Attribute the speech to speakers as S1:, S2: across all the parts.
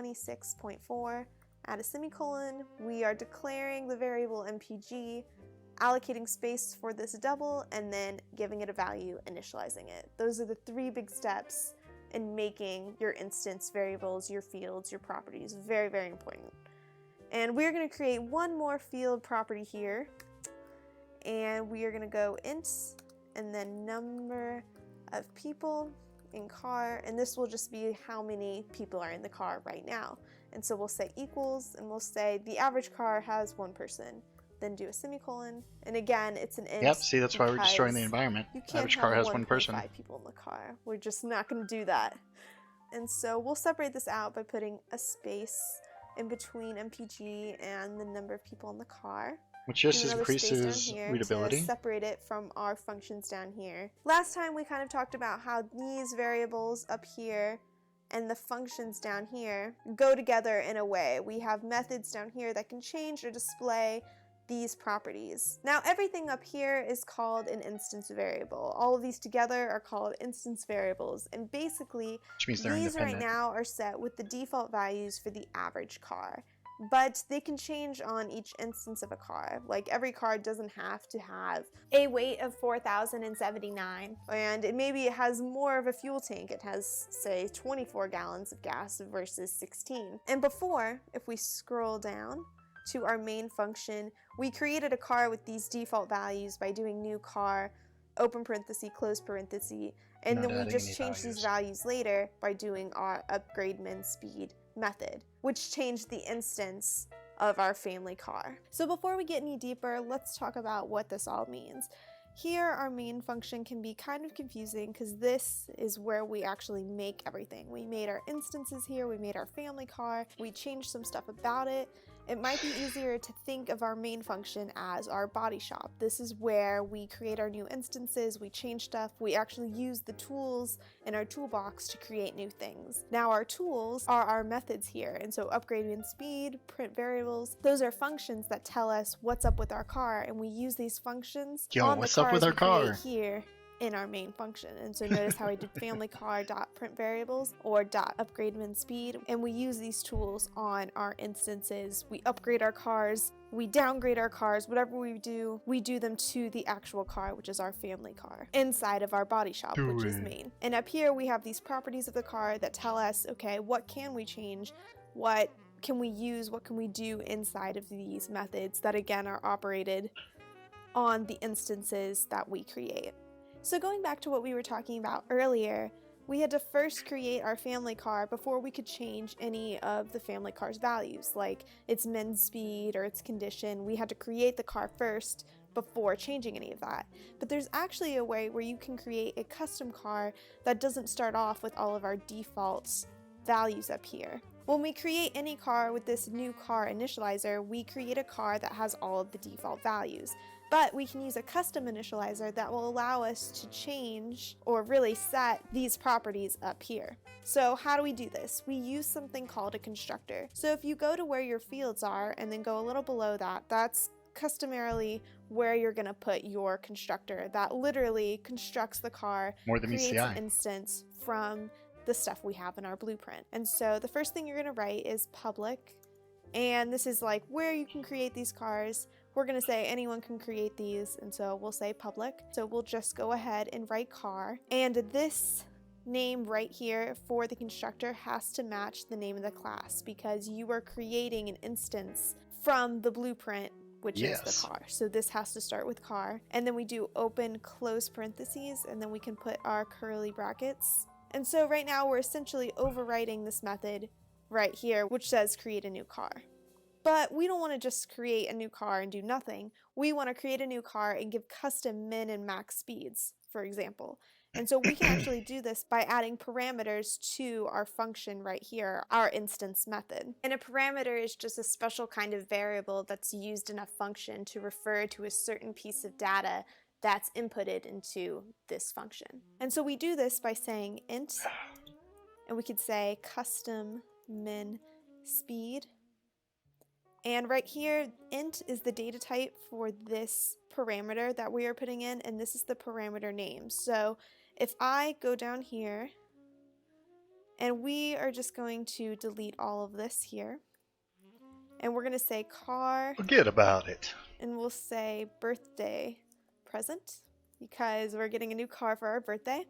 S1: 26.4, add a semicolon. We are declaring the variable mpg, allocating space for this double, and then giving it a value, initializing it. Those are the three big steps in making your instance variables, your fields, your properties. Very, very important. And we're going to create one more field property here, and we are going to go int and then number of people in car, and this will just be how many people are in the car right now. And so we'll say equals, and we'll say the average car has one person, then do a semicolon, and again it's an int.
S2: Yep, see, that's why we're destroying the environment.
S1: You can't
S2: Average
S1: have
S2: car has one person.
S1: 1.5 people in the car. We're just not going to do that. And so we'll separate this out by putting a space in between mpg and the number of people in the car.
S2: Which just increases readability.
S1: To separate it from our functions down here. Last time we kind of talked about how these variables up here and the functions down here go together in a way. We have methods down here that can change or display these properties. Now everything up here is called an instance variable. All of these together are called instance variables, and basically these right now are set with the default values for the average car. But they can change on each instance of a car. Like every car doesn't have to have a weight of 4,079, and maybe it has more of a fuel tank. It has, say, 24 gallons of gas versus 16. And before, if we scroll down to our main function, we created a car with these default values by doing new car, open parenthesis, close parenthesis, and then we just changed these values later by doing our upgrade min speed method, which changed the instance of our family car. So before we get any deeper, let's talk about what this all means. Here, our main function can be kind of confusing because this is where we actually make everything. We made our instances here, we made our family car, we changed some stuff about it. It might be easier to think of our main function as our body shop. This is where we create our new instances, we change stuff, we actually use the tools in our toolbox to create new things. Now our tools are our methods here, and so upgrade min speed, print variables, those are functions that tell us what's up with our car, and we use these functions on the cars we create here in our main function. And so notice how I did family car dot print variables or dot upgrade min speed, and we use these tools on our instances. We upgrade our cars, we downgrade our cars, whatever we do them to the actual car, which is our family car, inside of our body shop, which is main. And up here we have these properties of the car that tell us, okay, what can we change, what can we use, what can we do inside of these methods that again are operated on the instances that we create. So going back to what we were talking about earlier, we had to first create our family car before we could change any of the family car's values, like its min speed or its condition. We had to create the car first before changing any of that. But there's actually a way where you can create a custom car that doesn't start off with all of our default values up here. When we create any car with this new car initializer, we create a car that has all of the default values. But we can use a custom initializer that will allow us to change or really set these properties up here. So how do we do this? We use something called a constructor. So if you go to where your fields are and then go a little below that, that's customarily where you're going to put your constructor that literally constructs the car, creates an instance from the stuff we have in our blueprint. And so the first thing you're going to write is public, and this is like where you can create these cars. We're going to say anyone can create these, and so we'll say public. So we'll just go ahead and write car, and this name right here for the constructor has to match the name of the class because you are creating an instance from the blueprint, which is the car. So this has to start with car, and then we do open close parentheses, and then we can put our curly brackets. And so right now we're essentially overwriting this method right here, which says create a new car. But we don't want to just create a new car and do nothing. We want to create a new car and give custom min and max speeds, for example. And so we can actually do this by adding parameters to our function right here, our instance method. And a parameter is just a special kind of variable that's used in a function to refer to a certain piece of data that's inputted into this function. And so we do this by saying int, and we could say custom min speed. And right here, int is the data type for this parameter that we are putting in, and this is the parameter name. So if I go down here And we are just going to delete all of this here. And we're going to say car.
S2: Forget about it.
S1: And we'll say birthday present because we're getting a new car for our birthday.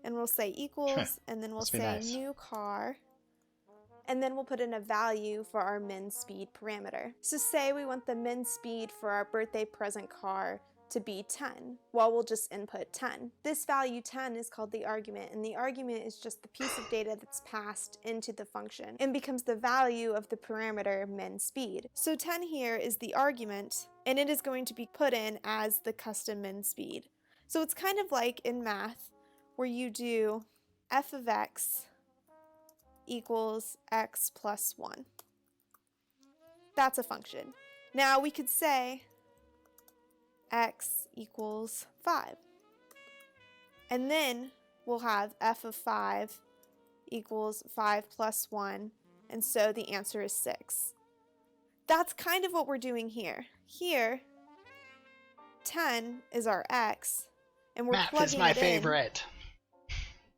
S1: And we'll say equals, and then we'll say
S2: nice.
S1: New car. And then we'll put in a value for our min speed parameter. So say we want the min speed for our birthday present car to be 10. Well, we'll just input 10. This value 10 is called the argument, and the argument is just the piece of data that's passed into the function and becomes the value of the parameter min speed. So 10 here is the argument, and it is going to be put in as the custom min speed. So it's kind of like in math where you do f of x equals x plus 1. That's a function. Now we could say x equals 5. And then we'll have f of 5 equals 5 plus 1, and so the answer is 6. That's kind of what we're doing here. Here, 10 is our x, and we're
S2: Math
S1: plugging
S2: is my
S1: it
S2: favorite.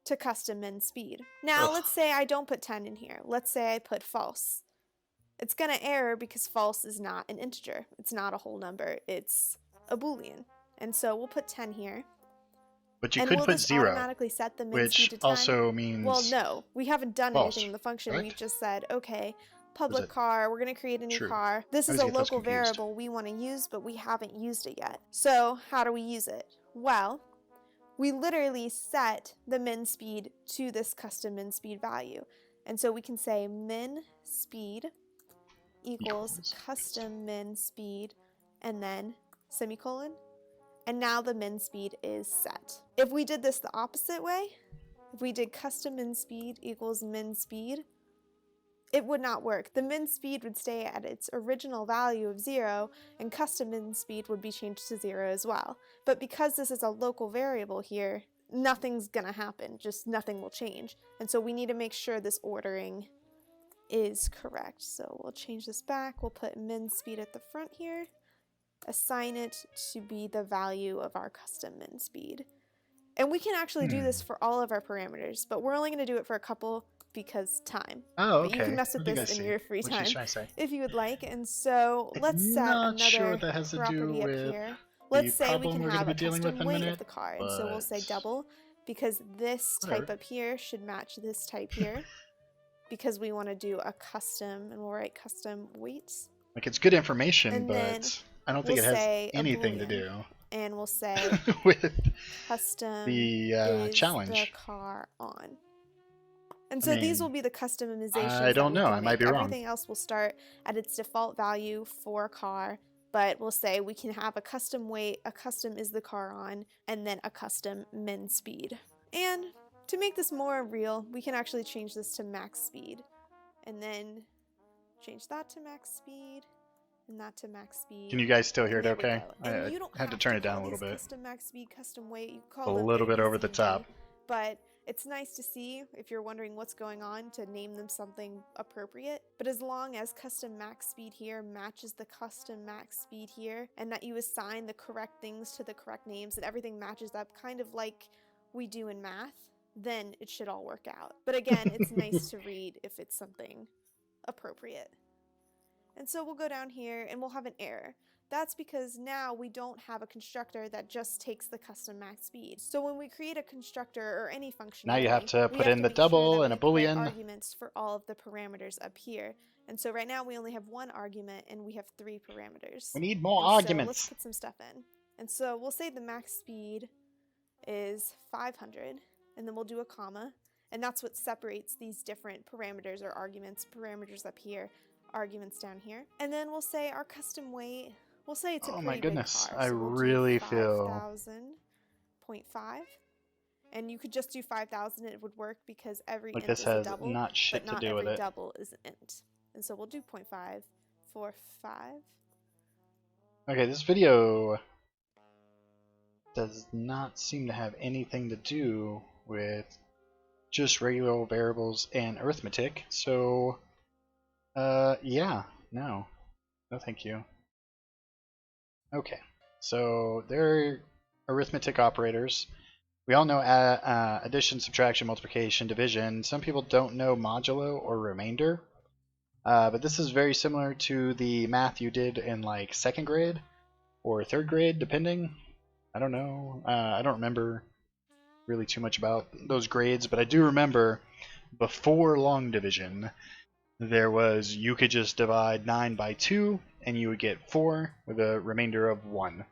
S1: to custom min speed. Now let's say I don't put 10 in here. Let's say I put false. It's going to error because false is not an integer. It's not a whole number. It's a Boolean. And so we'll put 10 here.
S2: But you could put 0,
S1: automatically set the min
S2: which
S1: speed to 10?
S2: also means
S1: well, no. We haven't done
S2: false,
S1: anything in the function.
S2: right?
S1: We just said, okay, public car, we're going to create a new car. This
S2: I
S1: is
S2: always
S1: a
S2: get those
S1: local
S2: confused.
S1: variable we want to use, but we haven't used it yet. So how do we use it? Well, we literally set the min speed to this custom min speed value. And so we can say min speed equals custom min speed and then semicolon. And now the min speed is set. If we did this the opposite way, if we did custom min speed equals min speed, it would not work. The min speed would stay at its original value of 0, and custom min speed would be changed to 0 as well. But because this is a local variable here, nothing's gonna happen, just nothing will change. And so we need to make sure this ordering is correct. So we'll change this back, we'll put min speed at the front here, assign it to be the value of our custom min speed. And we can actually do this for all of our parameters, but we're only gonna do it for a couple because time.
S2: Oh, okay.
S1: But you can mess with this in your free time if you would like. And so let's set another
S2: sure that has to do
S1: property up
S2: with
S1: here. Let's say we can
S2: we're
S1: have
S2: be
S1: a
S2: dealing
S1: custom
S2: with in a
S1: weight
S2: minute,
S1: of the car. And so we'll say double because this type up here should match this type here because we want to do a custom, and we'll write custom weights.
S2: Like, it's good information,
S1: And then
S2: but I don't think it has anything to do
S1: and we'll say
S2: with
S1: custom
S2: the challenge.
S1: the car on. And so these will be the customizations.
S2: I don't know. I might be wrong.
S1: Everything else will start at its default value for car, but we'll say we can have a custom weight, a custom is the car on, and then a custom min speed. And to make this more real, we can actually change this to max speed, and then change that to max speed, and that to max speed.
S2: Can you guys still hear it okay?
S1: I
S2: had to turn it down a little bit.
S1: Custom max speed, custom weight, you call
S2: A
S1: them
S2: little bit
S1: A, B,
S2: over the
S1: C, D,
S2: top.
S1: But it's nice to see, if you're wondering what's going on, to name them something appropriate. But as long as custom max speed here matches the custom max speed here, and that you assign the correct things to the correct names, and everything matches up kind of like we do in math, then it should all work out. But again, it's nice to read if it's something appropriate. And so we'll go down here and we'll have an error. That's because now we don't have a constructor that just takes the custom max speed. So when we create a constructor or any function,
S2: now you have to put in the double and a boolean.
S1: Arguments for all of the parameters up here. And so right now we only have one argument and we have 3 parameters.
S2: We need more
S1: and
S2: arguments.
S1: So let's put some stuff in. And so we'll say the max speed is 500, and then we'll do a comma, and that's what separates these different parameters or arguments. Parameters up here, arguments down here. And then we'll say our custom weight. We'll say it's a pretty
S2: my goodness,
S1: big car,
S2: I
S1: so we'll
S2: really
S1: do
S2: feel
S1: 5,000.5. And you could just do 5,000, it would work because every
S2: like
S1: int
S2: this
S1: is
S2: has
S1: a double,
S2: not shit
S1: but not
S2: to do with
S1: every
S2: it.
S1: double is an int. And so we'll do 0.545.
S2: Okay, this video does not seem to have anything to do with just regular variables and arithmetic, so yeah, no thank you. Okay, so they're arithmetic operators, We all know addition, subtraction, multiplication, division. Some people don't know modulo or remainder, but this is very similar to the math you did in like 2nd grade or 3rd grade, depending. I don't know. I don't remember really too much about those grades, but I do remember before long division, there was you could just divide 9 by 2 and you would get 4 with a remainder of 1.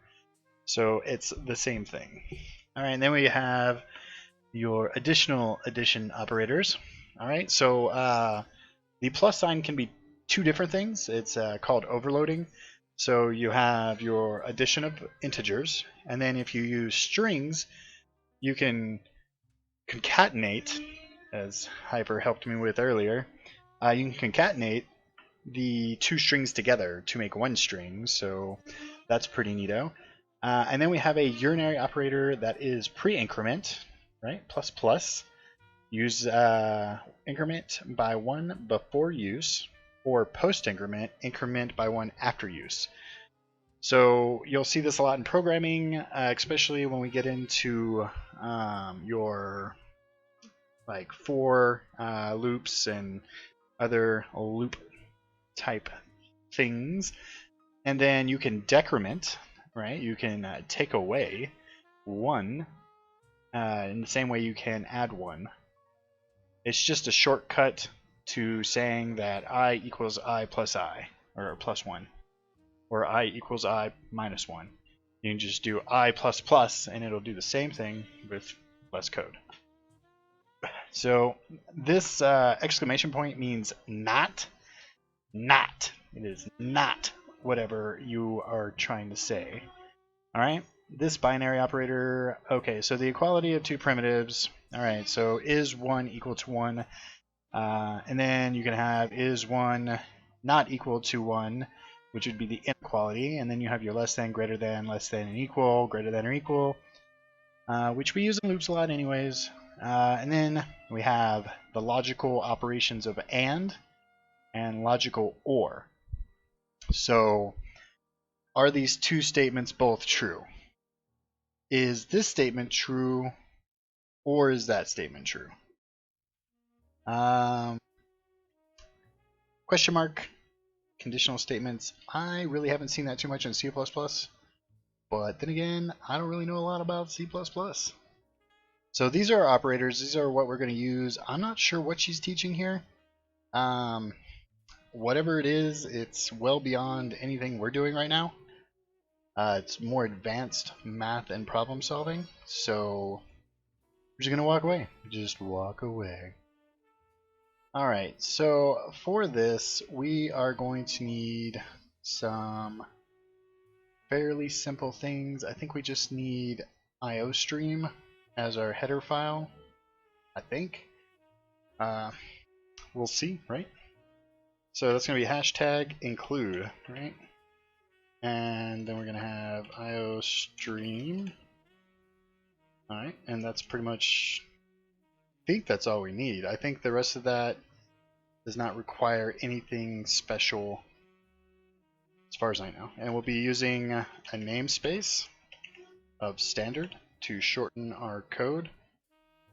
S2: So it's the same thing. Alright, and then we have your additional addition operators. Alright, so the plus sign can be two different things. It's called overloading. So you have your addition of integers, and then if you use strings, you can concatenate, as Hyper helped me with earlier, you can concatenate the two strings together to make one string, so that's pretty neato. And then we have a urinary operator that is pre-increment, right? Plus plus. Use increment by 1 before use, or post-increment, increment by 1 after use. So you'll see this a lot in programming, especially when we get into your like for loops and other loop type things. And then you can decrement, right? You can take away 1 in the same way you can add 1. It's just a shortcut to saying that I equals I plus I, or plus 1, or I equals I minus 1. You can just do I plus plus, and it'll do the same thing with less code. So this exclamation point means not. Not. It is not whatever you are trying to say. All right. This binary operator. Okay. So the equality of two primitives. All right. So is 1 equal to 1, and then you can have is 1 not equal to 1, which would be the inequality, and then you have your less than, greater than, less than, and equal, greater than or equal, which we use in loops a lot anyways. And then we have the logical operations of and logical or. So are these two statements both true? Is this statement true, or is that statement true? Question mark, conditional statements. I really haven't seen that too much in C++, but then again, I don't really know a lot about C++. So these are our operators. These are what we're going to use. I'm not sure what she's teaching here. Whatever it is, it's well beyond anything we're doing right now. It's more advanced math and problem solving. So we're just going to walk away. Just walk away. Alright, so for this, we are going to need some fairly simple things. I think we just need IOStream as our header file, I think. We'll see, right? So that's going to be hashtag include, right? And then we're going to have IOStream. Alright, and that's pretty much, I think that's all we need. I think the rest of that does not require anything special as far as I know. And we'll be using a namespace of standard to shorten our code,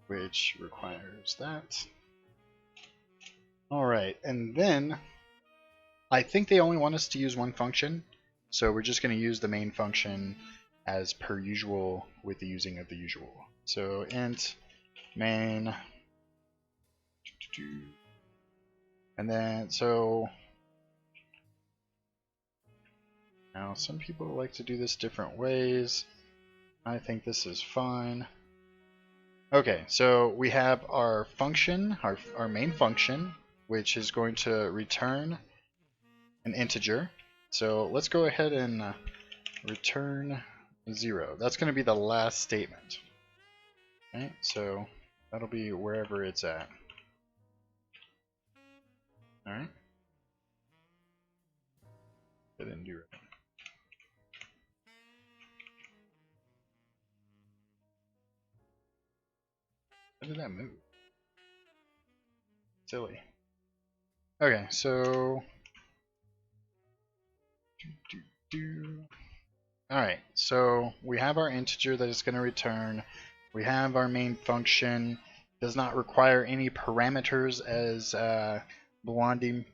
S2: which requires that. Alright, and then I think they only want us to use one function, so we're just going to use the main function as per usual with the using of the usual. So int main, and then so now some people like to do this different ways. I think this is fine. Okay, so we have our function, our main function, which is going to return an integer. So let's go ahead and return 0. That's going to be the last statement. Okay, so that'll be wherever it's at. Alright. I didn't do it. How did that move? Silly. Okay, so alright, so we have our integer that is going to return We have our main function. Does not require any parameters, as Blondie